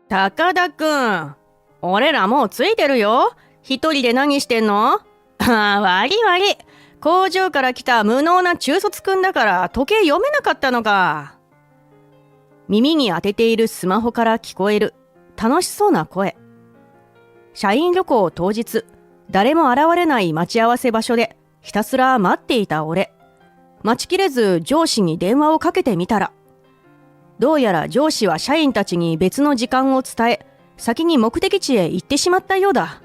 高田くん、俺らもうついてるよ。一人で何してんの？悪い悪い。工場から来た無能な中卒くんだから時計読めなかったのか。耳に当てているスマホから聞こえる楽しそうな声。社員旅行当日、誰も現れない待ち合わせ場所でひたすら待っていた俺。待ちきれず上司に電話をかけてみたら、どうやら上司は社員たちに別の時間を伝え、先に目的地へ行ってしまったようだ。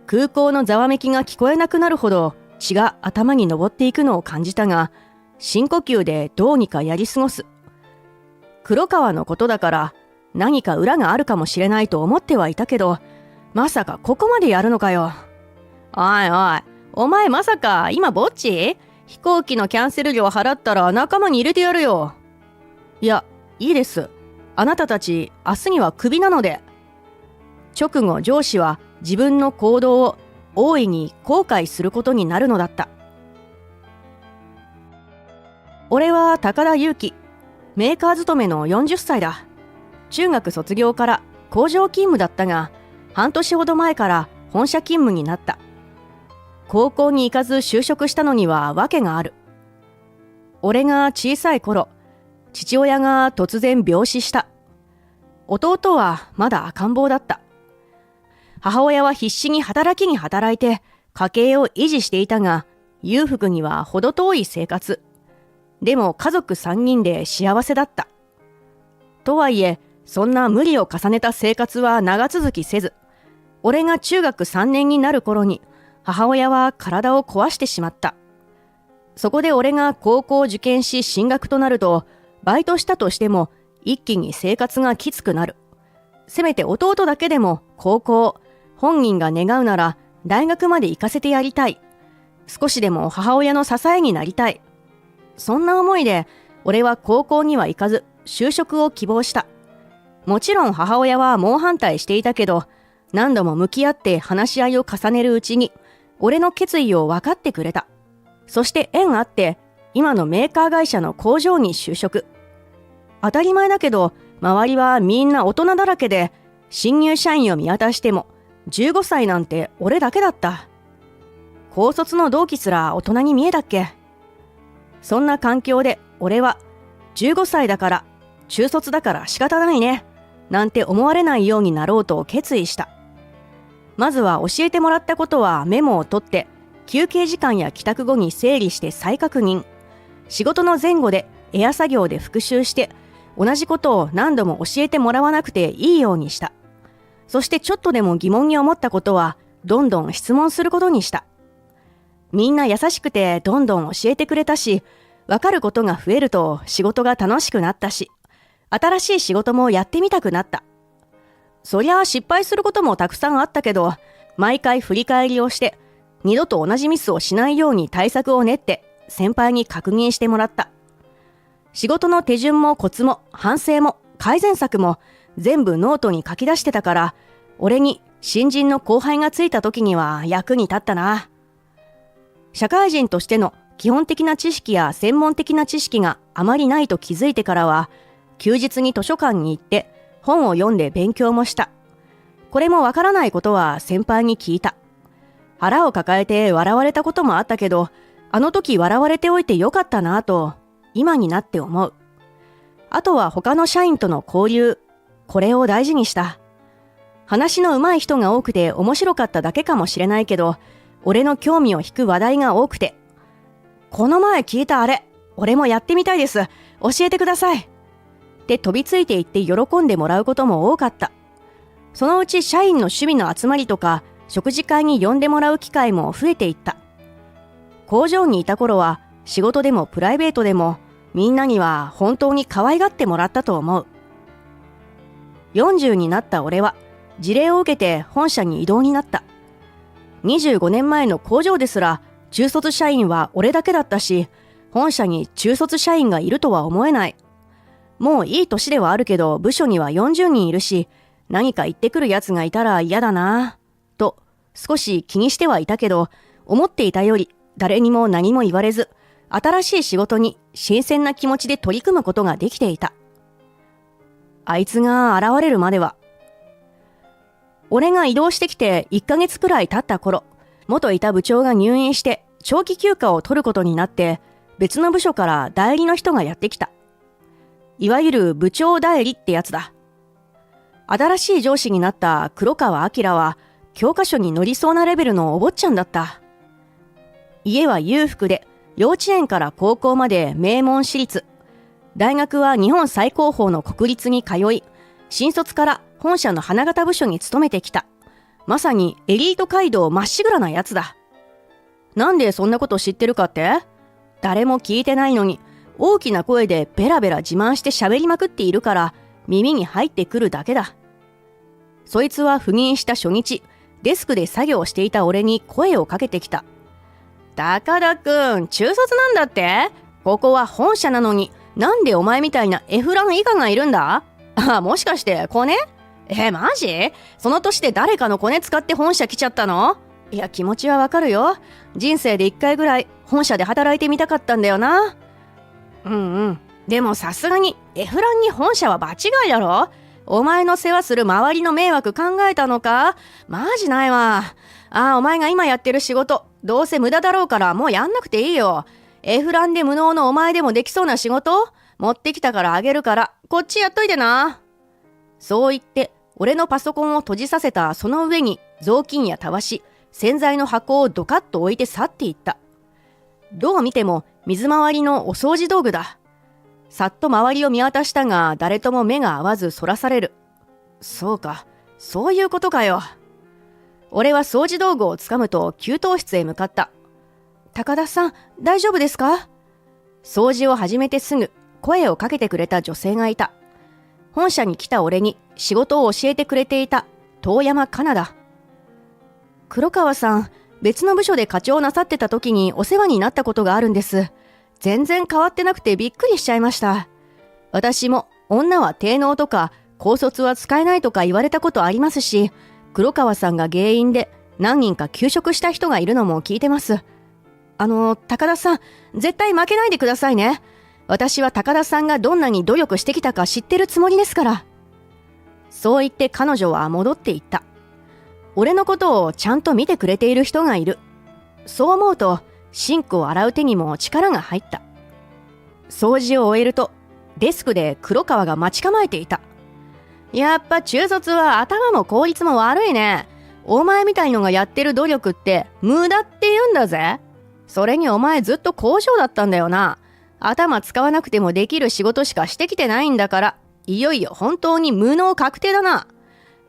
空港のざわめきが聞こえなくなるほど血が頭に上っていくのを感じたが、深呼吸でどうにかやり過ごす。黒川のことだから何か裏があるかもしれないと思ってはいたけど、まさかここまでやるのかよ。おいおい、お前まさか今ぼっち？飛行機のキャンセル料払ったら仲間に入れてやるよ。いや、いいです。あなたたち明日にはクビなので。直後上司は自分の行動を大いに後悔することになるのだった。俺は高田祐希、メーカー勤めの40歳だ。中学卒業から工場勤務だったが、半年ほど前から本社勤務になった。高校に行かず就職したのには訳がある。俺が小さい頃、父親が突然病死した。弟はまだ赤ん坊だった。母親は必死に働きに働いて家計を維持していたが、裕福には程遠い生活。でも家族3人で幸せだった。とはいえ、そんな無理を重ねた生活は長続きせず、俺が中学3年になる頃に母親は体を壊してしまった。そこで俺が高校を受験し進学となると、バイトしたとしても一気に生活がきつくなる。せめて弟だけでも高校、本人が願うなら大学まで行かせてやりたい。少しでも母親の支えになりたい。そんな思いで俺は高校には行かず就職を希望した。もちろん母親は猛反対していたけど、何度も向き合って話し合いを重ねるうちに俺の決意を分かってくれた。そして縁あって今のメーカー会社の工場に就職。当たり前だけど周りはみんな大人だらけで、新入社員を見渡しても15歳なんて俺だけだった。高卒の同期すら大人に見えたっけ。そんな環境で俺は15歳だから中卒だから仕方ないねなんて思われないようになろうと決意した。まずは教えてもらったことはメモを取って、休憩時間や帰宅後に整理して再確認。仕事の前後でエア作業で復習して、同じことを何度も教えてもらわなくていいようにした。そしてちょっとでも疑問に思ったことはどんどん質問することにした。みんな優しくてどんどん教えてくれたし、わかることが増えると仕事が楽しくなったし、新しい仕事もやってみたくなった。そりゃ失敗することもたくさんあったけど、毎回振り返りをして二度と同じミスをしないように対策を練って先輩に確認してもらった。仕事の手順もコツも反省も改善策も全部ノートに書き出してたから、俺に新人の後輩がついた時には役に立ったな。社会人としての基本的な知識や専門的な知識があまりないと気づいてからは、休日に図書館に行って本を読んで勉強もした。これもわからないことは先輩に聞いた。腹を抱えて笑われたこともあったけど、あの時笑われておいてよかったなぁと今になって思う。あとは他の社員との交流、これを大事にした。話の上手い人が多くて面白かっただけかもしれないけど、俺の興味を引く話題が多くて、この前聞いたあれ、俺もやってみたいです。教えてください。って飛びついていって喜んでもらうことも多かった。そのうち社員の趣味の集まりとか、食事会に呼んでもらう機会も増えていった。工場にいた頃は、仕事でもプライベートでも、みんなには本当に可愛がってもらったと思う。40になった俺は、辞令を受けて本社に異動になった。25年前の工場ですら、中卒社員は俺だけだったし、本社に中卒社員がいるとは思えない。もういい年ではあるけど、部署には40人いるし、何か言ってくる奴がいたら嫌だなぁ、と少し気にしてはいたけど、思っていたより誰にも何も言われず、新しい仕事に新鮮な気持ちで取り組むことができていた。あいつが現れるまでは。俺が移動してきて1ヶ月くらい経った頃、元いた部長が入院して長期休暇を取ることになって、別の部署から代理の人がやってきた。いわゆる部長代理ってやつだ。新しい上司になった黒川明は、教科書に載りそうなレベルのお坊ちゃんだった。家は裕福で、幼稚園から高校まで名門私立。大学は日本最高峰の国立に通い、新卒から本社の花形部署に勤めてきた。まさにエリート街道まっしぐらなやつだ。なんでそんなこと知ってるかって？誰も聞いてないのに、大きな声でベラベラ自慢して喋りまくっているから、耳に入ってくるだけだ。そいつは赴任した初日、デスクで作業をしていた俺に声をかけてきた。高田くん、中卒なんだって？ここは本社なのに、なんでお前みたいなエフラン以下がいるんだ？あ、もしかしてコネ？マジ？その年で誰かのコネ使って本社来ちゃったの？いや、気持ちはわかるよ。人生で1回ぐらい本社で働いてみたかったんだよな。でもさすがにエフランに本社は場違いだろ。お前の世話する周りの迷惑考えたのか？マジないわ。お前が今やってる仕事、どうせ無駄だろうからもうやんなくていいよ。エフランで無能のお前でもできそうな仕事持ってきたからあげるから、こっちやっといてな。そう言って、俺のパソコンを閉じさせたその上に雑巾やたわし、洗剤の箱をドカッと置いて去っていった。どう見ても水回りのお掃除道具だ。さっと周りを見渡したが、誰とも目が合わずそらされる。そうか、そういうことかよ。俺は掃除道具をつかむと給湯室へ向かった。高田さん、大丈夫ですか？掃除を始めてすぐ声をかけてくれた女性がいた。本社に来た俺に仕事を教えてくれていた遠山かなだ。黒川さん、別の部署で課長なさってた時にお世話になったことがあるんです。全然変わってなくてびっくりしちゃいました。私も女は低能とか高卒は使えないとか言われたことありますし、黒川さんが原因で何人か休職した人がいるのも聞いてます。高田さん、絶対負けないでくださいね。私は高田さんがどんなに努力してきたか知ってるつもりですから。そう言って彼女は戻っていった。俺のことをちゃんと見てくれている人がいる。そう思うと、シンクを洗う手にも力が入った。掃除を終えると、デスクで黒川が待ち構えていた。やっぱ中卒は頭も効率も悪いね。お前みたいのがやってる努力って無駄って言うんだぜ。それにお前ずっと工場だったんだよな。頭使わなくてもできる仕事しかしてきてないんだから、いよいよ本当に無能確定だな。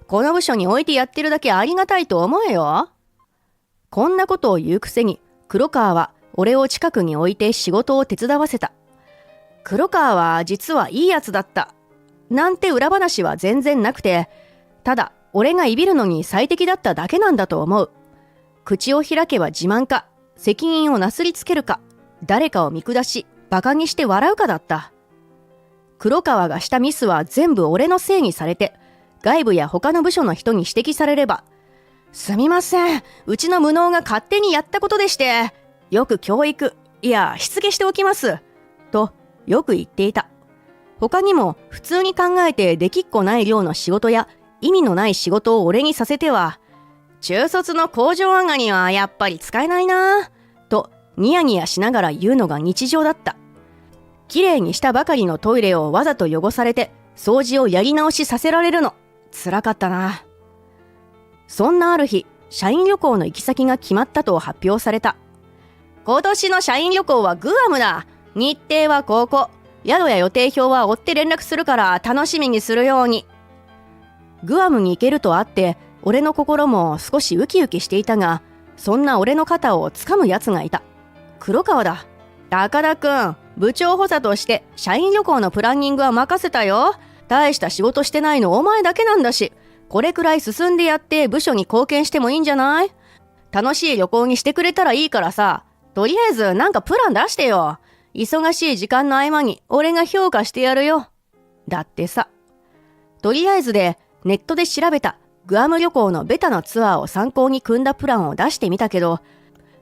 この部署に置いてやってるだけありがたいと思えよ。こんなことを言うくせに、黒川は俺を近くに置いて仕事を手伝わせた。黒川は実はいいやつだった。なんて裏話は全然なくて、ただ俺がいびるのに最適だっただけなんだと思う。口を開けば自慢か、責任をなすりつけるか、誰かを見下し、馬鹿にして笑うかだった。黒川がしたミスは全部俺のせいにされて、外部や他の部署の人に指摘されれば、すみません、うちの無能が勝手にやったことでして、よく教育、いや、しつけしておきます。と、よく言っていた。他にも、普通に考えてできっこない量の仕事や、意味のない仕事を俺にさせては、中卒の工場上がりはやっぱり使えないなぁ、と、ニヤニヤしながら言うのが日常だった。きれいにしたばかりのトイレをわざと汚されて、掃除をやり直しさせられるの、辛かったな。そんなある日、社員旅行の行き先が決まったと発表された。今年の社員旅行はグアムだ。日程はここ。宿や予定表は追って連絡するから楽しみにするように。グアムに行けるとあって、俺の心も少しウキウキしていたが、そんな俺の肩を掴む奴がいた。黒川だ。高田くん、部長補佐として社員旅行のプランニングは任せたよ。大した仕事してないのお前だけなんだし、これくらい進んでやって部署に貢献してもいいんじゃない？楽しい旅行にしてくれたらいいからさ、とりあえずなんかプラン出してよ。忙しい時間の合間に俺が評価してやるよ。だってさ。とりあえずでネットで調べたグアム旅行のベタなツアーを参考に組んだプランを出してみたけど、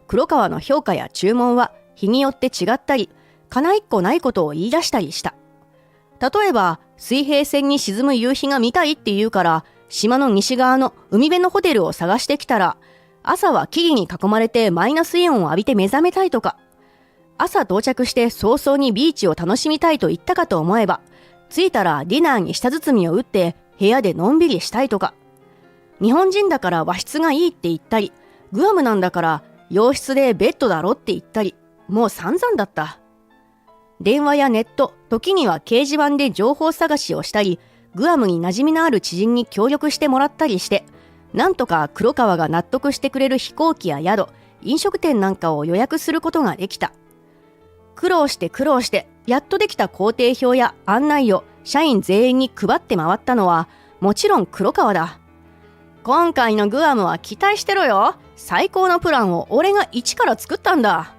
黒川の評価や注文は日によって違ったり、かないっこないことを言い出したりした。例えば、水平線に沈む夕日が見たいって言うから、島の西側の海辺のホテルを探してきたら、朝は木々に囲まれてマイナスイオンを浴びて目覚めたいとか、朝到着して早々にビーチを楽しみたいと言ったかと思えば、着いたらディナーに舌包みを打って部屋でのんびりしたいとか、日本人だから和室がいいって言ったり、グアムなんだから洋室でベッドだろって言ったり、もう散々だった。電話やネット、時には掲示板で情報探しをしたり、グアムに馴染みのある知人に協力してもらったりして、なんとか黒川が納得してくれる飛行機や宿、飲食店なんかを予約することができた。苦労して、やっとできた工程表や案内を社員全員に配って回ったのは、もちろん黒川だ。今回のグアムは期待してろよ。最高のプランを俺が一から作ったんだ。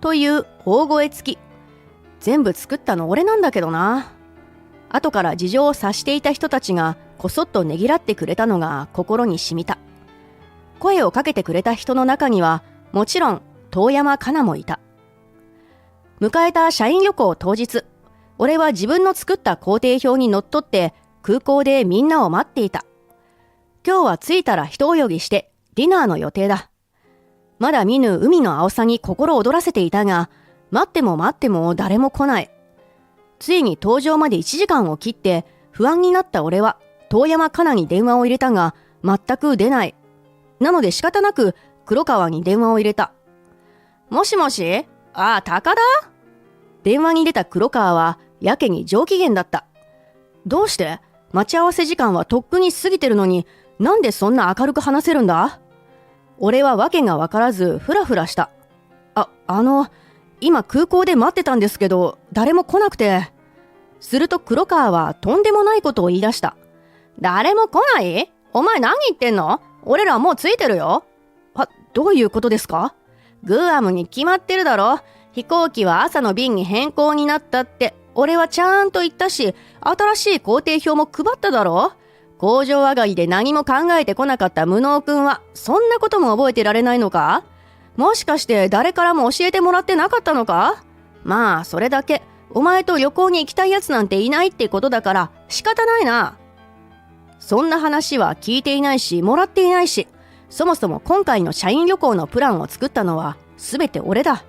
という大声付き。全部作ったの俺なんだけどな。後から事情を察していた人たちがこそっとねぎらってくれたのが心に染みた。声をかけてくれた人の中にはもちろん遠山かなもいた。迎えた社員旅行当日、俺は自分の作った工程表にのっとって空港でみんなを待っていた。今日は着いたら一泳ぎしてディナーの予定だ。まだ見ぬ海の青さに心躍らせていたが、待っても誰も来ない。ついに搭乗まで1時間を切って不安になった俺は遠山かなに電話を入れたが全く出ない。なので仕方なく黒川に電話を入れた。もしもし？ああ、高田？電話に出た黒川はやけに上機嫌だった。どうして？待ち合わせ時間はとっくに過ぎてるのになんでそんな明るく話せるんだ？俺は訳がわからずフラフラした。今空港で待ってたんですけど誰も来なくて。すると黒川はとんでもないことを言い出した。誰も来ない？お前何言ってんの？俺らもう着いてるよ。どういうことですか？グアムに決まってるだろ。飛行機は朝の便に変更になったって俺はちゃんと言ったし、新しい工程表も配っただろ。工場上がりで何も考えてこなかった無能くんはそんなことも覚えてられないのか？もしかして誰からも教えてもらってなかったのか？まあそれだけ。お前と旅行に行きたいやつなんていないってことだから仕方ないな。そんな話は聞いていないしもらっていないし、そもそも今回の社員旅行のプランを作ったのは全て俺だ。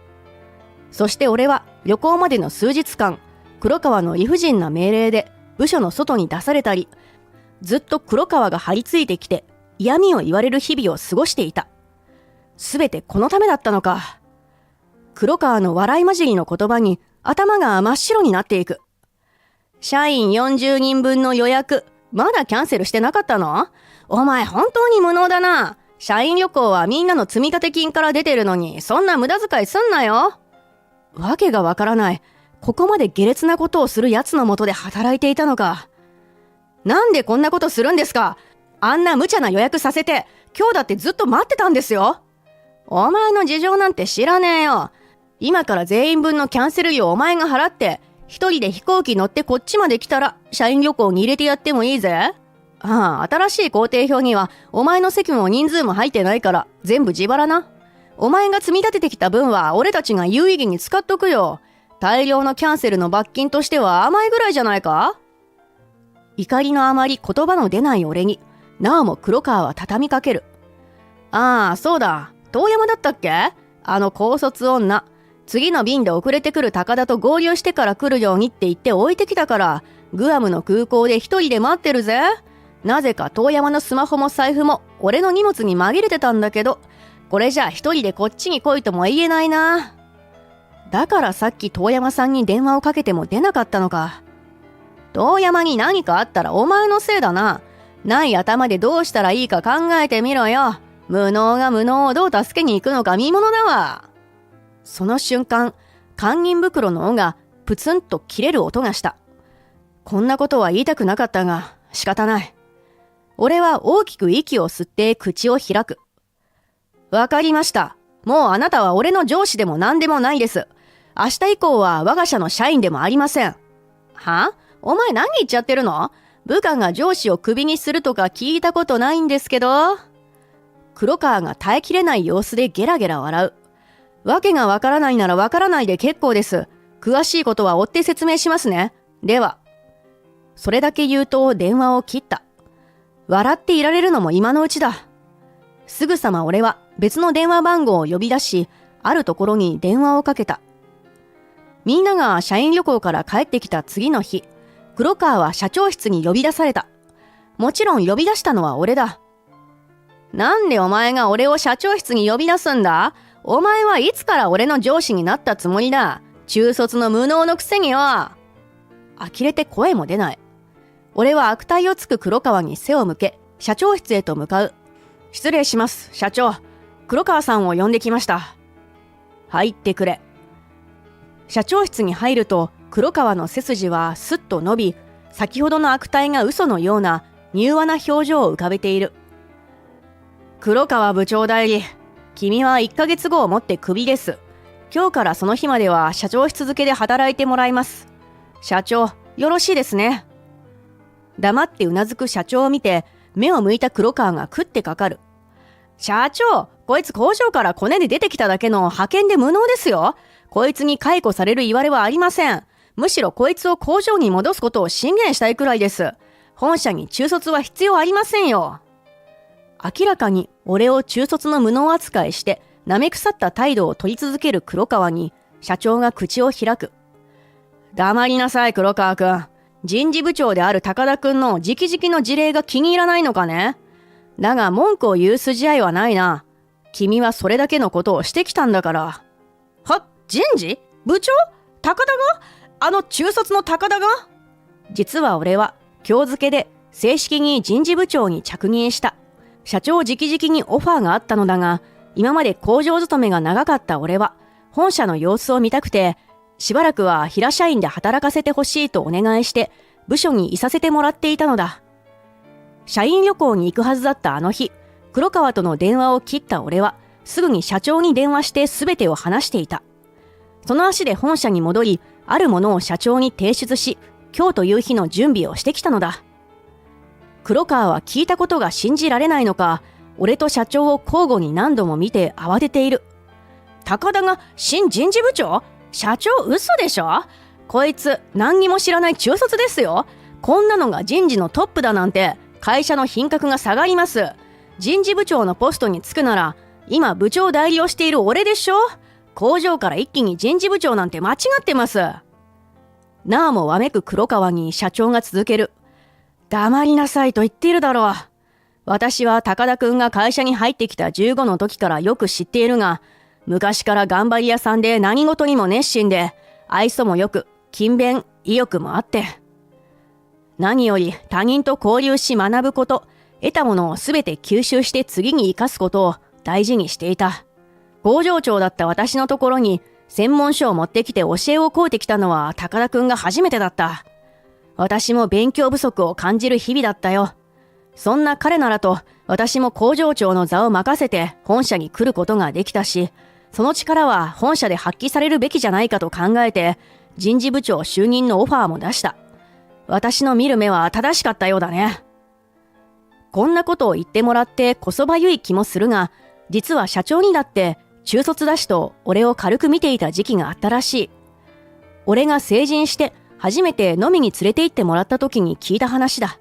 そして俺は旅行までの数日間、黒川の理不尽な命令で部署の外に出されたり、ずっと黒川が張り付いてきて嫌味を言われる日々を過ごしていた。すべてこのためだったのか。黒川の笑い混じりの言葉に頭が真っ白になっていく。社員40人分の予約、まだキャンセルしてなかったの？お前本当に無能だな。社員旅行はみんなの積立金から出てるのに、そんな無駄遣いすんなよ。わけがわからない。ここまで下劣なことをする奴のもとで働いていたのか。なんでこんなことするんですか？あんな無茶な予約させて、今日だってずっと待ってたんですよ。お前の事情なんて知らねえよ。今から全員分のキャンセル料お前が払って、一人で飛行機乗ってこっちまで来たら、社員旅行に入れてやってもいいぜ。新しい工程表には、お前の席も人数も入ってないから、全部自腹な。お前が積み立ててきた分は、俺たちが有意義に使っとくよ。大量のキャンセルの罰金としては甘いぐらいじゃないか？怒りのあまり言葉の出ない俺に、なおも黒川は畳みかける。そうだ。遠山だったっけ？高卒女。次の便で遅れてくる高田と合流してから来るようにって言って置いてきたから、グアムの空港で一人で待ってるぜ。なぜか遠山のスマホも財布も俺の荷物に紛れてたんだけど、これじゃ一人でこっちに来いとも言えないな。だからさっき遠山さんに電話をかけても出なかったのか。遠山に何かあったらお前のせいだな。ない頭でどうしたらいいか考えてみろよ。無能が無能をどう助けに行くのか見ものだわ。その瞬間、堪忍袋の緒がプツンと切れる音がした。こんなことは言いたくなかったが仕方ない。俺は大きく息を吸って口を開く。わかりました。もうあなたは俺の上司でも何でもないです。明日以降は我が社の社員でもありません。お前何言っちゃってるの？部下が上司をクビにするとか聞いたことないんですけど。黒川が耐えきれない様子でゲラゲラ笑う。わけがわからないならわからないで結構です。詳しいことは追って説明しますね。では。それだけ言うと電話を切った。笑っていられるのも今のうちだ。すぐさま俺は別の電話番号を呼び出し、あるところに電話をかけた。みんなが社員旅行から帰ってきた次の日、黒川は社長室に呼び出された。もちろん呼び出したのは俺だ。なんでお前が俺を社長室に呼び出すんだ？お前はいつから俺の上司になったつもりだ？中卒の無能のくせによ。呆れて声も出ない。俺は悪態をつく黒川に背を向け、社長室へと向かう。失礼します、社長。黒川さんを呼んできました。入ってくれ。社長室に入ると、黒川の背筋はすっと伸び、先ほどの悪態が嘘のような柔和な表情を浮かべている。黒川部長代理、君は1ヶ月後をもってクビです。今日からその日までは社長室付けで働いてもらいます。社長、よろしいですね。黙ってうなずく社長を見て、目を向いた黒川が食ってかかる。社長、こいつ工場からコネで出てきただけの派遣で無能ですよ。こいつに解雇される言われはありません。むしろこいつを工場に戻すことを進言したいくらいです。本社に中卒は必要ありませんよ。明らかに俺を中卒の無能扱いして舐め腐った態度を取り続ける黒川に社長が口を開く。黙りなさい黒川くん。人事部長である高田くんの直々の事例が気に入らないのかね。だが文句を言う筋合いはないな。君はそれだけのことをしてきたんだから。は、人事？部長？高田が？あの中卒の高田が？実は俺は今日付で正式に人事部長に着任した。社長直々にオファーがあったのだが、今まで工場勤めが長かった俺は本社の様子を見たくて、しばらくは平社員で働かせてほしいとお願いして部署にいさせてもらっていたのだ。社員旅行に行くはずだったあの日、黒川との電話を切った俺はすぐに社長に電話して全てを話していた。その足で本社に戻り、あるものを社長に提出し、今日という日の準備をしてきたのだ。黒川は聞いたことが信じられないのか、俺と社長を交互に何度も見て慌てている。高田が新人事部長？社長嘘でしょ？こいつ何にも知らない中卒ですよ。こんなのが人事のトップだなんて会社の品格が下がります。人事部長のポストに就くなら今部長代理をしている俺でしょ。工場から一気に人事部長なんて間違ってます。なおもわめく黒川に社長が続ける。黙りなさいと言っているだろう。私は高田くんが会社に入ってきた15の時からよく知っているが、昔から頑張り屋さんで何事にも熱心で、愛想もよく、勤勉、意欲もあって。何より他人と交流し学ぶこと、得たものをすべて吸収して次に生かすことを大事にしていた。工場長だった私のところに専門書を持ってきて教えを請うてきたのは高田くんが初めてだった。私も勉強不足を感じる日々だったよ。そんな彼ならと私も工場長の座を任せて本社に来ることができたし、その力は本社で発揮されるべきじゃないかと考えて、人事部長就任のオファーも出した。私の見る目は正しかったようだね。こんなことを言ってもらってこそばゆい気もするが、実は社長にだって中卒だしと俺を軽く見ていた時期があったらしい。俺が成人して初めて飲みに連れて行ってもらった時に聞いた話だ。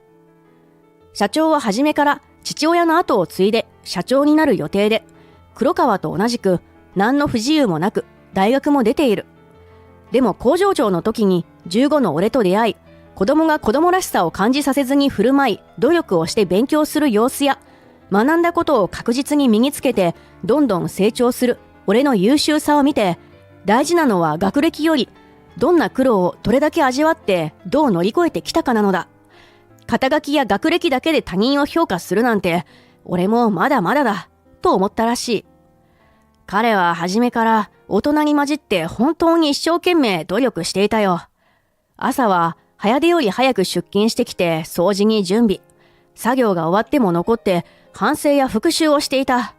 社長は初めから父親の後を継いで社長になる予定で、黒川と同じく何の不自由もなく大学も出ている。でも工場長の時に15の俺と出会い、子供が子供らしさを感じさせずに振る舞い、努力をして勉強する様子や、学んだことを確実に身につけてどんどん成長する俺の優秀さを見て、大事なのは学歴よりどんな苦労をどれだけ味わってどう乗り越えてきたかなのだ。肩書きや学歴だけで他人を評価するなんて俺もまだまだだと思ったらしい。彼は初めから大人に混じって本当に一生懸命努力していたよ。朝は早出より早く出勤してきて掃除に準備。作業が終わっても残って反省や復習をしていた。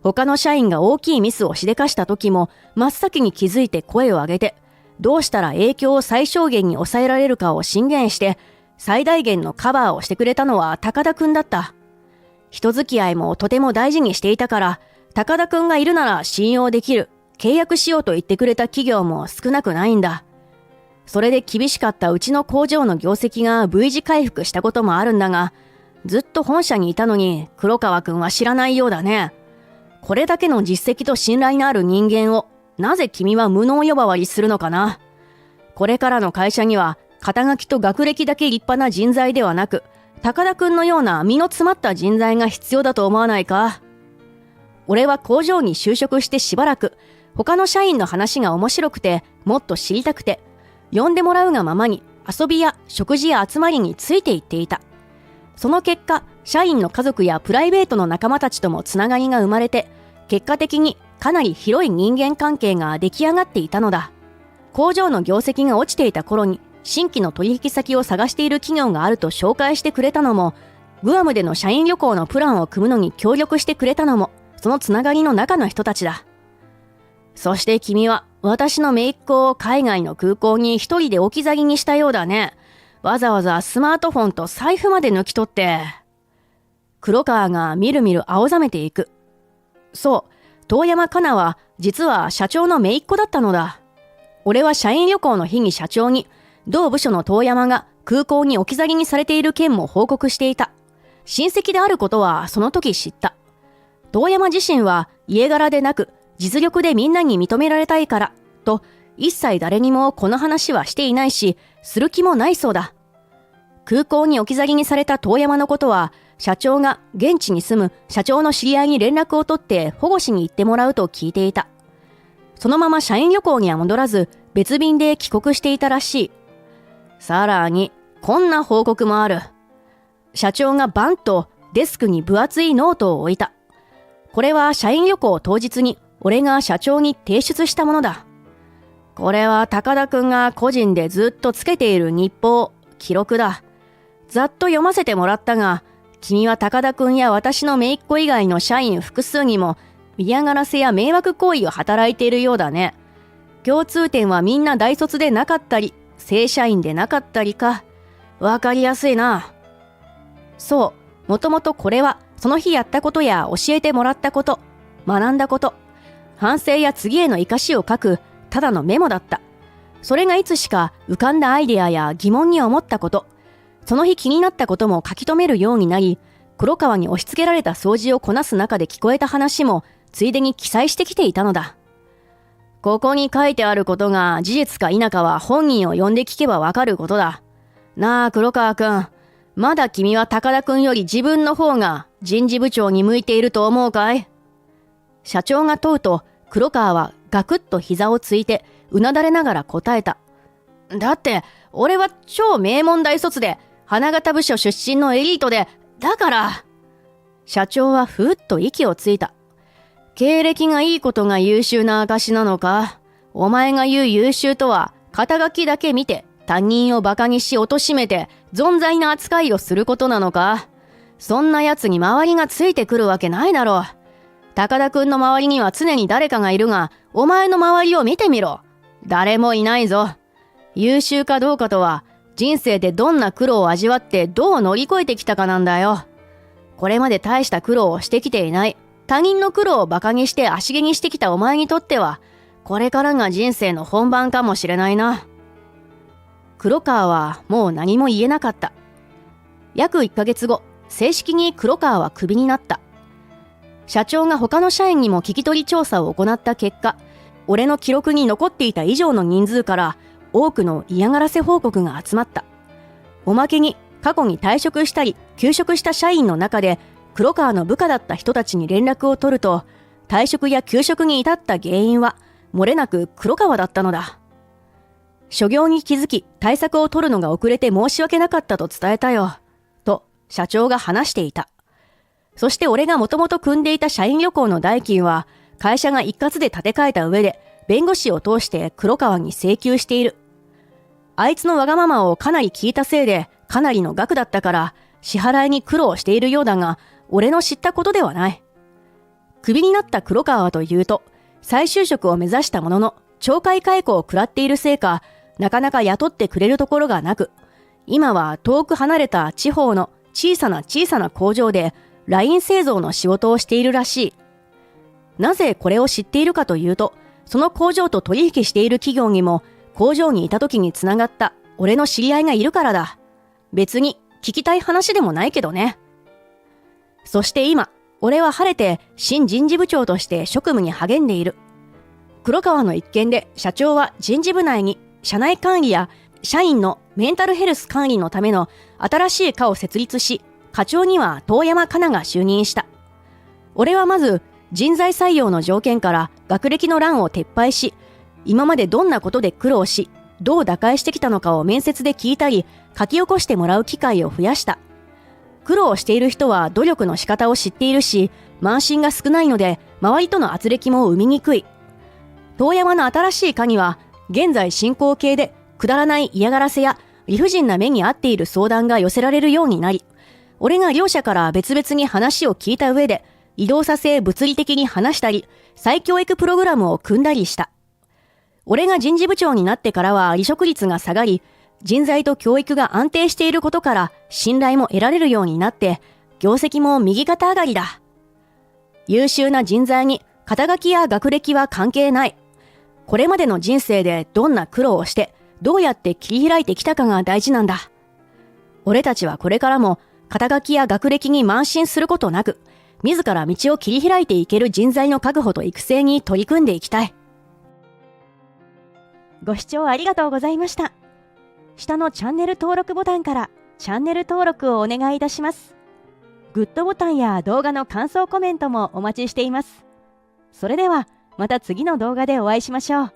他の社員が大きいミスをしでかした時も真っ先に気づいて声を上げて、どうしたら影響を最小限に抑えられるかを進言して最大限のカバーをしてくれたのは高田くんだった。人付き合いもとても大事にしていたから、高田くんがいるなら信用できる、契約しようと言ってくれた企業も少なくないんだ。それで厳しかったうちの工場の業績が V 字回復したこともあるんだが、ずっと本社にいたのに黒川くんは知らないようだね。これだけの実績と信頼のある人間をなぜ君は無能呼ばわりするのかな。これからの会社には肩書きと学歴だけ立派な人材ではなく、高田くんのような身の詰まった人材が必要だと思わないか。俺は工場に就職してしばらく、他の社員の話が面白くてもっと知りたくて、呼んでもらうがままに遊びや食事や集まりについていっていた。その結果、社員の家族やプライベートの仲間たちともつながりが生まれて、結果的にかなり広い人間関係が出来上がっていたのだ。工場の業績が落ちていた頃に新規の取引先を探している企業があると紹介してくれたのも、グアムでの社員旅行のプランを組むのに協力してくれたのも、そのつながりの中の人たちだ。そして君は私の姪っ子を海外の空港に一人で置き去りにしたようだね。わざわざスマートフォンと財布まで抜き取って。黒川がみるみる青ざめていく。そう、遠山かなは実は社長の姪っ子だったのだ。俺は社員旅行の日に社長に、同部署の遠山が空港に置き去りにされている件も報告していた。親戚であることはその時知った。遠山自身は家柄でなく実力でみんなに認められたいからと、一切誰にもこの話はしていないし、する気もないそうだ。空港に置き去りにされた遠山のことは、社長が現地に住む社長の知り合いに連絡を取って保護しに行ってもらうと聞いていた。そのまま社員旅行には戻らず、別便で帰国していたらしい。さらに、こんな報告もある。社長がバンとデスクに分厚いノートを置いた。これは社員旅行当日に俺が社長に提出したものだ。これは高田くんが個人でずっとつけている日報、記録だ。ざっと読ませてもらったが、君は高田くんや私の姪っ子以外の社員複数にも嫌がらせや迷惑行為を働いているようだね。共通点はみんな大卒でなかったり、正社員でなかったりか。わかりやすいな。そう、もともとこれはその日やったことや教えてもらったこと、学んだこと、反省や次への生かしを書くただのメモだった。それがいつしか浮かんだアイデアや疑問に思ったこと、その日気になったことも書き留めるようになり、黒川に押し付けられた掃除をこなす中で聞こえた話もついでに記載してきていたのだ。ここに書いてあることが事実か否かは本人を呼んで聞けばわかることだ。なあ黒川くん、まだ君は高田くんより自分の方が人事部長に向いていると思うかい？社長が問うと黒川はガクッと膝をついてうなだれながら答えた。だって俺は超名門大卒で花形部署出身のエリートで、だから。社長はふーっと息をついた。経歴がいいことが優秀な証なのか？お前が言う優秀とは肩書きだけ見て他人をバカにし貶めて存在な扱いをすることなのか？そんな奴に周りがついてくるわけないだろう。高田くんの周りには常に誰かがいるが、お前の周りを見てみろ。誰もいないぞ。優秀かどうかとは、人生でどんな苦労を味わってどう乗り越えてきたかなんだよ。これまで大した苦労をしてきていない。他人の苦労をバカにして足毛にしてきたお前にとっては、これからが人生の本番かもしれないな。黒川はもう何も言えなかった。約1ヶ月後、正式に黒川はクビになった。社長が他の社員にも聞き取り調査を行った結果、俺の記録に残っていた以上の人数から多くの嫌がらせ報告が集まった。おまけに過去に退職したり休職した社員の中で黒川の部下だった人たちに連絡を取ると、退職や休職に至った原因は漏れなく黒川だったのだ。諸行に気づき対策を取るのが遅れて申し訳なかったと伝えたよ、と社長が話していた。そして俺がもともと組んでいた社員旅行の代金は会社が一括で立て替えた上で弁護士を通して黒川に請求している。あいつのわがままをかなり聞いたせいでかなりの額だったから支払いに苦労しているようだが、俺の知ったことではない。クビになった黒川はというと、再就職を目指したものの懲戒解雇を食らっているせいか、なかなか雇ってくれるところがなく、今は遠く離れた地方の小さな工場でライン製造の仕事をしているらしい。なぜこれを知っているかというと、その工場と取引している企業にも工場にいた時につながった俺の知り合いがいるからだ。別に聞きたい話でもないけどね。そして今、俺は晴れて新人事部長として職務に励んでいる。黒川の一件で社長は人事部内に社内管理や社員のメンタルヘルス管理のための新しい課を設立し、課長には遠山かなが就任した。俺はまず人材採用の条件から学歴の欄を撤廃し、今までどんなことで苦労し、どう打開してきたのかを面接で聞いたり、書き起こしてもらう機会を増やした。苦労している人は努力の仕方を知っているし、慢心が少ないので、周りとの圧力も生みにくい。遠山の新しい課には、現在進行形でくだらない嫌がらせや理不尽な目に遭っている相談が寄せられるようになり、俺が両者から別々に話を聞いた上で、移動させ物理的に話したり、再教育プログラムを組んだりした。俺が人事部長になってからは離職率が下がり、人材と教育が安定していることから信頼も得られるようになって、業績も右肩上がりだ。優秀な人材に肩書きや学歴は関係ない。これまでの人生でどんな苦労をして、どうやって切り開いてきたかが大事なんだ。俺たちはこれからも肩書きや学歴に慢心することなく、自ら道を切り開いていける人材の確保と育成に取り組んでいきたい。ご視聴ありがとうございました。下のチャンネル登録ボタンからチャンネル登録をお願いいたします。グッドボタンや動画の感想コメントもお待ちしています。それではまた次の動画でお会いしましょう。